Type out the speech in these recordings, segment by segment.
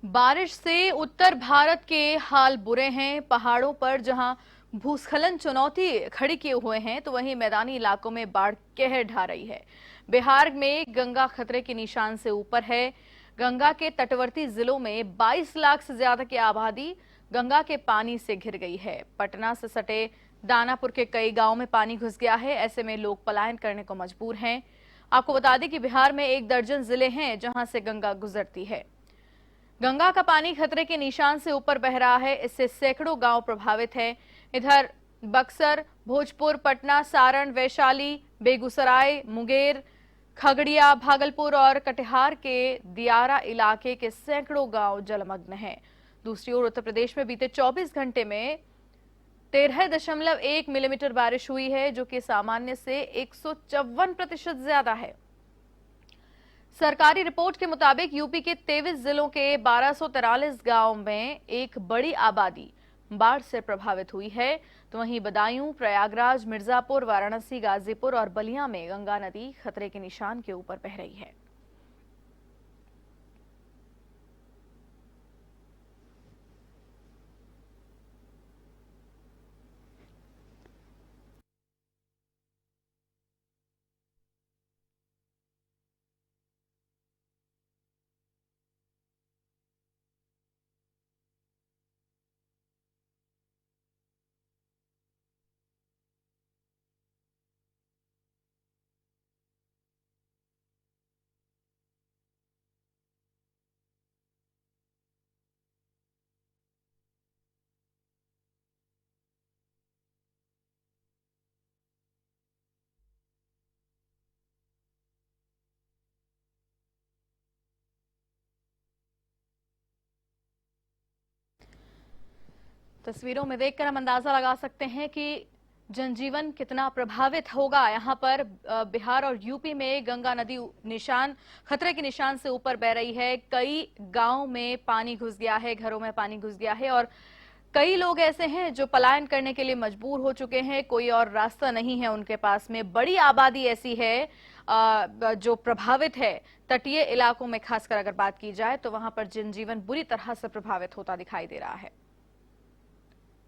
बारिश से उत्तर भारत के हाल बुरे हैं। पहाड़ों पर जहां भूस्खलन चुनौती खड़ी किए हुए हैं, तो वहीं मैदानी इलाकों में बाढ़ कहर ढा रही है। बिहार में गंगा खतरे के निशान से ऊपर है। गंगा के तटवर्ती जिलों में 22 लाख से ज्यादा की आबादी गंगा के पानी से घिर गई है। पटना से सटे दानापुर के कई गांवों में पानी घुस गया है। ऐसे में लोग पलायन करने को मजबूर हैं। आपको बता दें कि बिहार में 1 दर्जन जिले हैं जहां से गंगा गुजरती है। गंगा का पानी खतरे के निशान से ऊपर बह रहा है। इससे सैकड़ों गांव प्रभावित हैं। इधर बक्सर, भोजपुर, पटना, सारण, वैशाली, बेगूसराय, मुंगेर, खगड़िया, भागलपुर और कटिहार के दियारा इलाके के सैकड़ों गांव जलमग्न हैं। दूसरी ओर उत्तर प्रदेश में बीते 24 घंटे में 13.1 मिलीमीटर बारिश हुई है, जो कि सामान्य से 154% ज्यादा है। सरकारी रिपोर्ट के मुताबिक यूपी के 23 जिलों के 1243 गांव में एक बड़ी आबादी बाढ़ से प्रभावित हुई है। तो वहीं बदायूं, प्रयागराज, मिर्जापुर, वाराणसी, गाजीपुर और बलिया में गंगा नदी खतरे के निशान के ऊपर बह रही है। तस्वीरों में देखकर हम अंदाजा लगा सकते हैं कि जनजीवन कितना प्रभावित होगा। यहाँ पर बिहार और यूपी में गंगा नदी खतरे के निशान से ऊपर बह रही है। कई गांव में पानी घुस गया है, घरों में पानी घुस गया है और कई लोग ऐसे हैं जो पलायन करने के लिए मजबूर हो चुके हैं। कोई और रास्ता नहीं है उनके पास में। बड़ी आबादी ऐसी है जो प्रभावित है। तटीय इलाकों में खासकर अगर बात की जाए तो वहां पर जनजीवन बुरी तरह से प्रभावित होता दिखाई दे रहा है।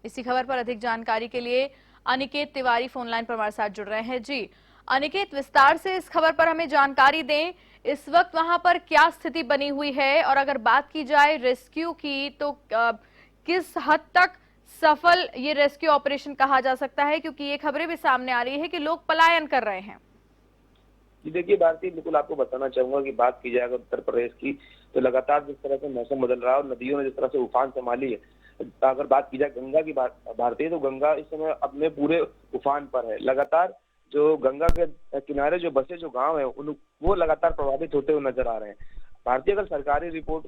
इसी खबर पर अधिक जानकारी के लिए अनिकेत तिवारी फोन लाइन पर हमारे साथ जुड़ रहे हैं। जी अनिकेत, विस्तार से इस खबर पर हमें जानकारी दें। इस वक्त वहां पर क्या स्थिति बनी हुई है और अगर बात की जाए रेस्क्यू की तो किस हद तक सफल ये रेस्क्यू ऑपरेशन कहा जा सकता है, क्योंकि ये खबरें भी सामने आ रही है कि लोग पलायन कर रहे हैं। जी देखिए भारती, बिल्कुल आपको बताना चाहूंगा कि बात की जाए अगर उत्तर प्रदेश की, तो लगातार जिस तरह से मौसम बदल रहा है और नदियों ने जिस तरह से उफान संभाली है, अगर बात की जाए गंगा की भारतीय, तो गंगा इस समय अपने पूरे उफान पर है। लगातार जो गंगा के किनारे जो बसे जो गांव है वो लगातार प्रभावित होते हुए नजर आ रहे हैं। भारतीय अगर सरकारी रिपोर्ट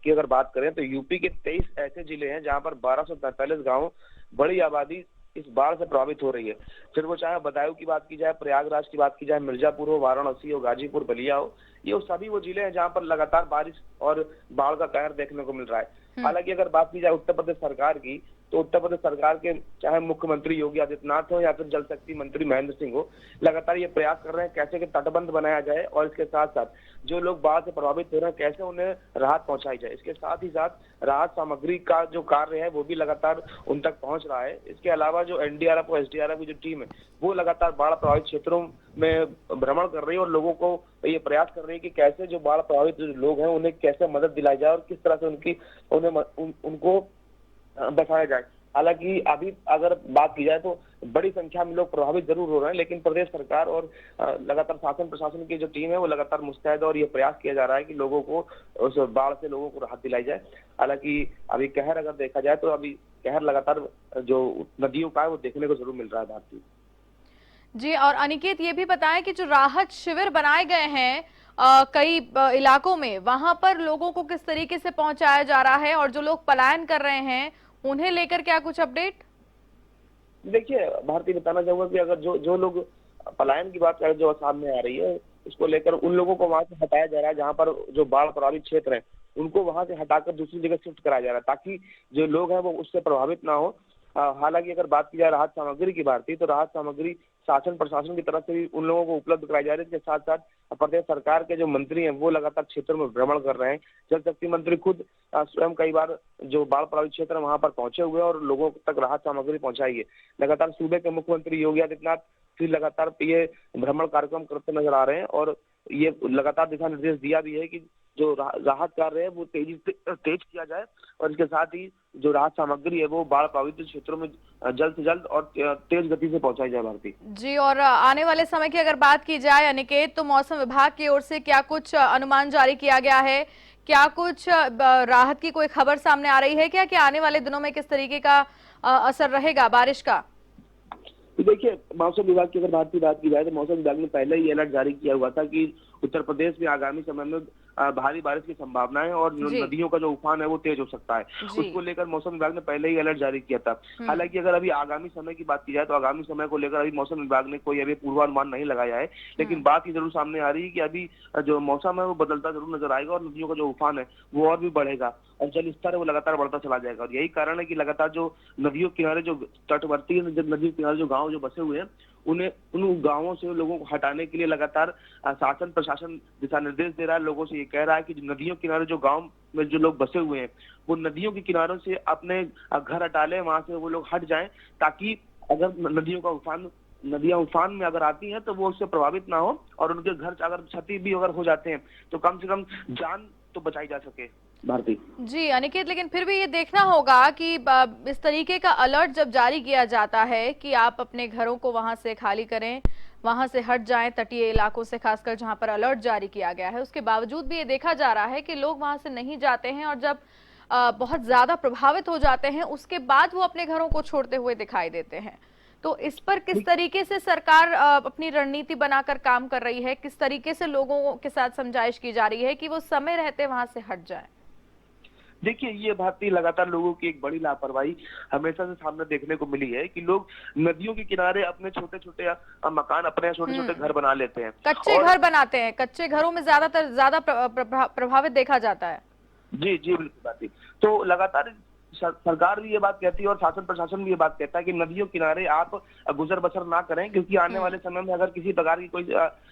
की अगर बात करें तो यूपी के 23 ऐसे जिले हैं जहां पर 1243 गांव, बड़ी आबादी इस बाढ़ से प्रभावित हो रही है। फिर वो चाहे बदायूं की बात की जाए, प्रयागराज की बात की जाए, मिर्जापुर हो, वाराणसी हो, गाजीपुर, बलिया हो, ये सभी वो जिले हैं जहां पर लगातार बारिश और बाढ़ का कहर देखने को मिल रहा है। हालांकि अगर बात की जाए उत्तर प्रदेश सरकार की, तो उत्तर प्रदेश सरकार के चाहे मुख्यमंत्री योगी आदित्यनाथ हो या फिर जल शक्ति मंत्री महेंद्र सिंह हो, लगातार ये प्रयास कर रहे हैं कैसे कि तटबंध बनाया जाए और इसके साथ साथ जो लोग बाढ़ से प्रभावित हो रहे हैं कैसे उन्हें राहत पहुंचाई जाए। इसके साथ ही साथ राहत सामग्री का जो कार्य है वो भी लगातार उन तक पहुंच रहा है। इसके अलावा जो एनडीआरएफ और एसडीआरएफ की जो टीम है वो लगातार बाढ़ प्रभावित क्षेत्रों में भ्रमण कर रही है और लोगों को ये प्रयास कर रही है कि कैसे जो बाढ़ प्रभावित जो लोग हैं उन्हें कैसे मदद दिलाई जाए और किस तरह से उनको बचाया जाए। हालांकि अभी अगर बात की जाए तो बड़ी संख्या में लोग प्रभावित जरूर हो रहे हैं, लेकिन प्रदेश सरकार और लगातार शासन प्रशासन की जो टीम है वो लगातार मुस्तैद और ये प्रयास किया जा रहा है कि लोगों को उस बाढ़ से लोगों को राहत दिलाई जाए। हालांकि अभी कहर अगर देखा जाए तो अभी कहर लगातार जो नदियों का है वो देखने को जरूर मिल रहा है भारतीय। जी और अनिकेत, ये भी बताएं कि जो राहत शिविर बनाए गए हैं कई इलाकों में, वहां पर लोगों को किस तरीके से पहुंचाया जा रहा है और जो लोग पलायन कर रहे हैं उन्हें लेकर क्या कुछ अपडेट? देखिए भारती, बताना चाहूंगा कि अगर जो लोग पलायन की बात करें जो सामने आ रही है, उसको लेकर उन लोगों को वहां से हटाया जा रहा है जहां पर जो बाढ़ प्रभावित क्षेत्र है उनको वहां से हटाकर दूसरी जगह शिफ्ट कराया जा रहा है ताकि जो लोग हैं वो उससे प्रभावित ना हो। हालांकि अगर बात की जाए राहत सामग्री की भारती, तो राहत सामग्री शासन प्रशासन की तरफ से भी उन लोगों को उपलब्ध कराई जा रही है। इसके साथ साथ प्रदेश सरकार के जो मंत्री हैं वो लगातार क्षेत्रों में भ्रमण कर रहे हैं। जल शक्ति मंत्री खुद स्वयं कई बार जो बाढ़ प्रभावित क्षेत्र है वहां पर पहुंचे हुए हैं और लोगों तक राहत सामग्री पहुंचाई है। लगातार सूबे के मुख्यमंत्री योगी आदित्यनाथ भी लगातार ये भ्रमण कार्यक्रम करते नजर आ रहे हैं और ये लगातार दिशा निर्देश दिया भी है कि जो राहत कार्य है वो तेज किया जाए और इसके साथ ही जो राहत सामग्री है वो बाढ़ प्रभावित क्षेत्रों में जल्द से जल्द और तेज गति से पहुंचाई जाए। भारती जी, और आने वाले समय की अगर बात की जाए अनिकेत, तो मौसम विभाग की ओर से क्या कुछ अनुमान जारी किया गया है? क्या कुछ राहत की कोई खबर सामने आ रही है क्या कि आने वाले दिनों में किस तरीके का असर रहेगा बारिश का? तो देखिए, मौसम विभाग की अगर बात की जाए तो मौसम विभाग ने पहले ही अलर्ट जारी किया हुआ था कि उत्तर प्रदेश में आगामी समय में भारी बारिश की संभावना है और नदियों का जो उफान है वो तेज हो सकता है। उसको लेकर मौसम विभाग ने पहले ही अलर्ट जारी किया था। हालांकि अगर अभी आगामी समय की बात की जाए तो आगामी समय को लेकर अभी मौसम विभाग ने कोई अभी पूर्वानुमान नहीं लगाया है, लेकिन बात ये जरूर सामने आ रही है कि अभी जो मौसम है वो बदलता जरूर नजर आएगा और नदियों का जो उफान है वो और भी बढ़ेगा और जल स्तर है वो लगातार बढ़ता चला जाएगा। और यही कारण है कि लगातार जो नदियों किनारे जो तटवर्ती नदियों किनारे जो गाँव जो बसे हुए हैं उन गांवों से लोगों को हटाने के लिए लगातार शासन प्रशासन दिशा निर्देश दे रहा है। लोगों से ये कह रहा है कि नदियों किनारे जो गांव में जो लोग बसे हुए हैं वो नदियों के किनारों से अपने घर हटा ले, वहां से वो लोग हट जाएं ताकि अगर नदियां उफान में अगर आती हैं तो वो उससे प्रभावित ना हो और उनके घर अगर क्षति भी अगर हो जाते हैं तो कम से कम जान तो बचाई जा सके। भारती जी अनिकेत, लेकिन फिर भी ये देखना होगा कि इस तरीके का अलर्ट जब जारी किया जाता है कि आप अपने घरों को वहां से खाली करें, वहां से हट जाएं, तटीय इलाकों से खासकर जहां पर अलर्ट जारी किया गया है, उसके बावजूद भी ये देखा जा रहा है कि लोग वहां से नहीं जाते हैं और जब बहुत ज्यादा प्रभावित हो जाते हैं उसके बाद वो अपने घरों को छोड़ते हुए दिखाई देते हैं। तो इस पर किस तरीके से सरकार अपनी रणनीति बनाकर काम कर रही है? किस तरीके से लोगों के साथ समझाइश की जा रही है कि वो समय रहते वहां से हट जाए? देखिए, ये भारतीय लगातार लोगों की एक बड़ी लापरवाही हमेशा से सामने देखने को मिली है कि लोग नदियों के किनारे अपने छोटे छोटे मकान, अपने छोटे छोटे घर बना लेते हैं, कच्चे घर बनाते हैं। कच्चे घरों में ज्यादा प्रभावित देखा जाता है। जी जी बिल्कुल बात। तो लगातार सरकार भी ये बात कहती है और शासन प्रशासन भी ये बात कहता है कि नदियों किनारे आप गुजर बसर ना करें क्योंकि आने वाले समय में अगर किसी प्रकार की कोई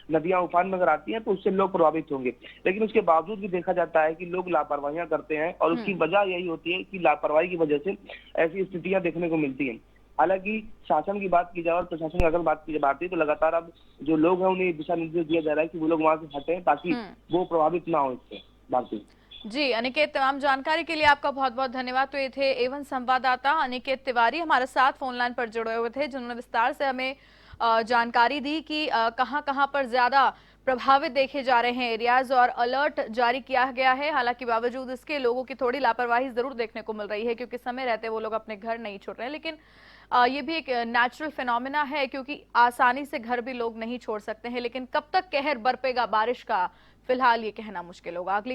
नदियां उफान में अगर आती हैं तो उससे लोग प्रभावित होंगे। लेकिन उसके बावजूद भी देखा जाता है कि लोग लापरवाहियां करते हैं और उसकी वजह यही होती है कि लापरवाही की वजह से ऐसी स्थितियां देखने को मिलती हैं। हालांकि शासन की बात की जाए और प्रशासन की अगर बात की जाती है तो लगातार अब जो लोग हैं उन्हें दिशा निर्देश दिया जा रहा है कि वो लोग वहां से हटें ताकि वो प्रभावित ना हो इससे। बाकी जी अनिकेत, तमाम जानकारी के लिए आपका बहुत बहुत धन्यवाद। तो ये थे एवन संवाददाता अनिकेत तिवारी हमारे साथ फोन लाइन पर जुड़े हुए थे, जिन्होंने विस्तार से हमें जानकारी दी कि कहां पर ज्यादा प्रभावित देखे जा रहे हैं एरियाज और अलर्ट जारी किया गया है। हालांकि बावजूद इसके लोगों की थोड़ी लापरवाही जरूर देखने को मिल रही है क्योंकि समय रहते वो लोग अपने घर नहीं छोड़ रहे हैं। लेकिन ये भी एक नेचुरल फिनोमिना है क्योंकि आसानी से घर भी लोग नहीं छोड़ सकते हैं। लेकिन कब तक कहर बरपेगा बारिश का, फिलहाल ये कहना मुश्किल होगा। अगली